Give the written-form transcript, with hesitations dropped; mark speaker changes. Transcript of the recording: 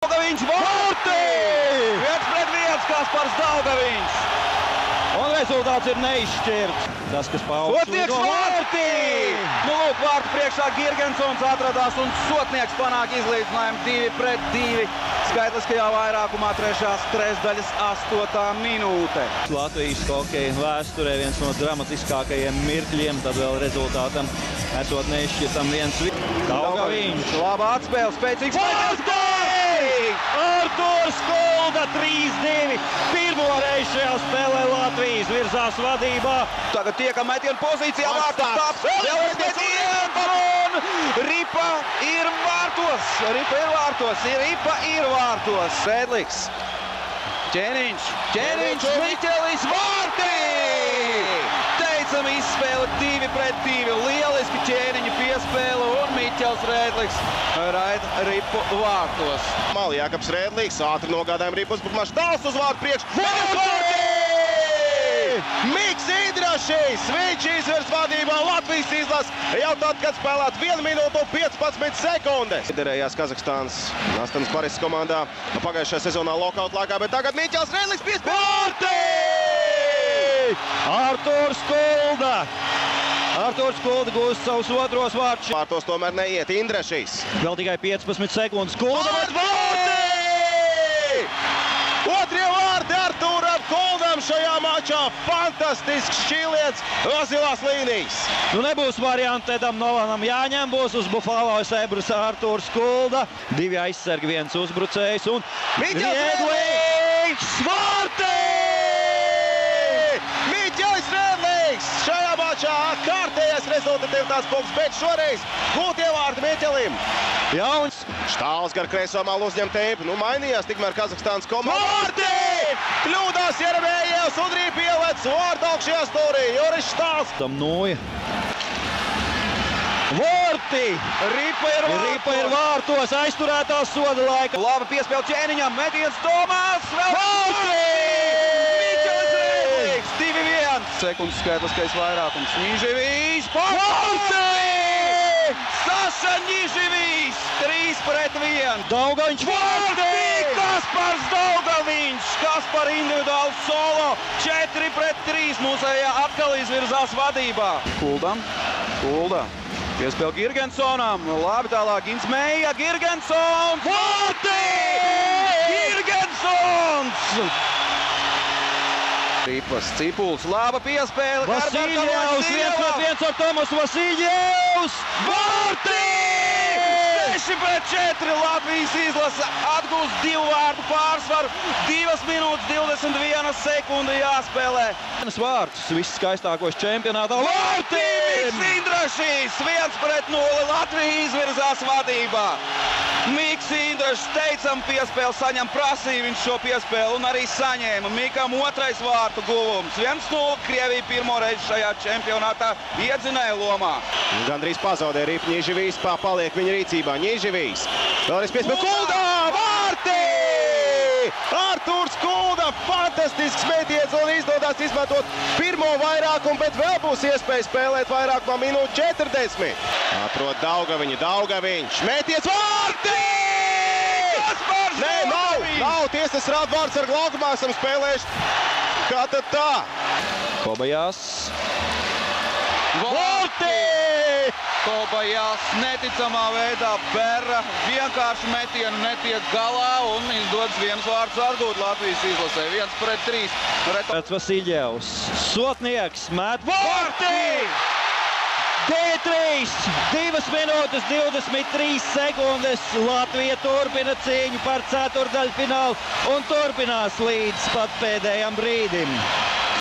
Speaker 1: Daugaviņš Vorti! 1-1 Kaspars Daugaviņš. Un rezultāts ir neizšķirts. Tas, kas paudzes
Speaker 2: Sotnieks Vorti!
Speaker 1: Nu, lūk, vārtu priekšā Girgensons atradās un Sotnieks panāk izlīdzinājumu 2-2. Skaitliskajā vairākumā trešās trešdaļas 8. minūte. Latvijas hokeja vēsturē viens no dramatiskākajiem mirkļiem, tad vēl rezultātam esot neizšķirtam 1-1. Daugaviņš, laba atspēle, spēcīgs Vorti! Arturs Kulda 3-2. Pirmo reizi šajā spēlē Latvijas virzās vadībā. Tagad tiekam metienu pozīcijā, vārtus taps. Vēlreiz metiens un Ripa ir vārtos. Ripa ir vārtos. Rēdliks. Ķēniņš, Miķelis, Vorti! Teicam izspēle 2-2. Lieliski Ķēniņa piespēle un Miķels Rēdliks raida Ripu vārtos.
Speaker 2: Mali Jākaps Rēdliks, ātri nogādājam Ripu uzbrukumā, štāls uz vārtu priekš. Vorti! Miks Indrašs, viņš izvers vadībā Latvijas izlases jau tad, kad spēlēt 1 minūtu un 15 sekundes. Liderējās Kazahstānas Astanas Parisas komandā pagājušajā sezonā lokauta laikā, bet tagad Miķels Rēdliks piespēlē. Vorti! Arturs Kulda gūst savus otros vārtus. Vārtos tomēr neiet Indrašs.
Speaker 1: Vēl tikai 15 sekundes. Kulda!
Speaker 2: Vorti! Otrie vārti Arturam Kuldam šajā mačā. Fantastisks šķīliets no zilās līnijas.
Speaker 1: Nu nebūs varianti Edam Novanam jāņem, būs uz Bufalo Sabres Arturs Kulda. 2 aizsargi, 1 uzbrucējs un Rēdliks! Vorti!
Speaker 2: Miķelis Rēdliks! Šajā mačā kārtējais rezultatīvās punkts, bet šoreiz gūtie vārti Miķelim.
Speaker 1: Jauns!
Speaker 2: Štāls gar kreiso malu uzņem tempu. Nu mainījās tikmēr Kazahstānas komanda. Vorti! Kļūdās Jerebējevs un Ripa ielec vārtu augšajā stūrī. Juris Štāls.
Speaker 1: Tamnoja. Vorti! Ripa ir vārtos, aizturētās soda laika. Laba piespēle Ķēniņam, metiens Tomās.
Speaker 2: Vorti!
Speaker 1: Miķelis Rēdliks, 2-1. Sekundes skaitliskais vairākums. Niživīs,
Speaker 2: Vorti!
Speaker 1: Saša Niživīs, 3-1. Daugaviņš, Vorti! Kaspars Daugaviņš, Kaspar individuāls solo, 4-3. Mūsējā atkal izvirzās vadībā. Kulda. Piespēle Girgensonam. Labi tālāk Gins Meija, Girgensons. Vorti! Girgensons! Ripas, Cipuls, laba piespēle.
Speaker 2: Vasiljevs,
Speaker 1: 1-1 ar Tomasu Vasiljevs. Vorti! 6-4. Latvijas izlase atgūst 2 vārtu pārsvaru. 2 minūtes 21 sekunde jāspēlē. Vārtus viss skaistākos čempionātā. Vorti! Miks Indrašs, 1-0. Latvija izvirzās vadībā. Miks Indrašs, teicam, piespēle saņem prasību, viņš šo piespēli un arī saņēma. Mikam 2. vārtu guvums. 1-0. Krievija pirmo reizi šajā čempionātā iedzinēja lomā.
Speaker 2: Gandrīz pazaudē Ripa. Niživīs paliek viņa rīcībā. Niživīs. Vēlreiz piespēle Kuldā! Vārti! Arturs Kulda! Fantastisks metiens un izdodās izmantot pirmo vairākumu, bet vēl būs iespēja spēlēt vairākumā minūte 40. Atrod Daugaviņš. Metiens Vārti! Nē, nav tiesas rāda vārds ar laukumā esam spēlējuši. Kā tad tā?
Speaker 1: Kobajās.
Speaker 2: Vorti!
Speaker 1: Kobajās neticamā veidā Berra vienkārši metienu netiek galā un izdodas 1 vārds atgūt Latvijas izlasē. 1-3. Vasiljevs. Sotnieks met Vorti! 2-3. 2 minūtes 23 sekundes. Latvija turpina cīņu par ceturtdaļfinālu un turpinās līdz pat pēdējam brīdim.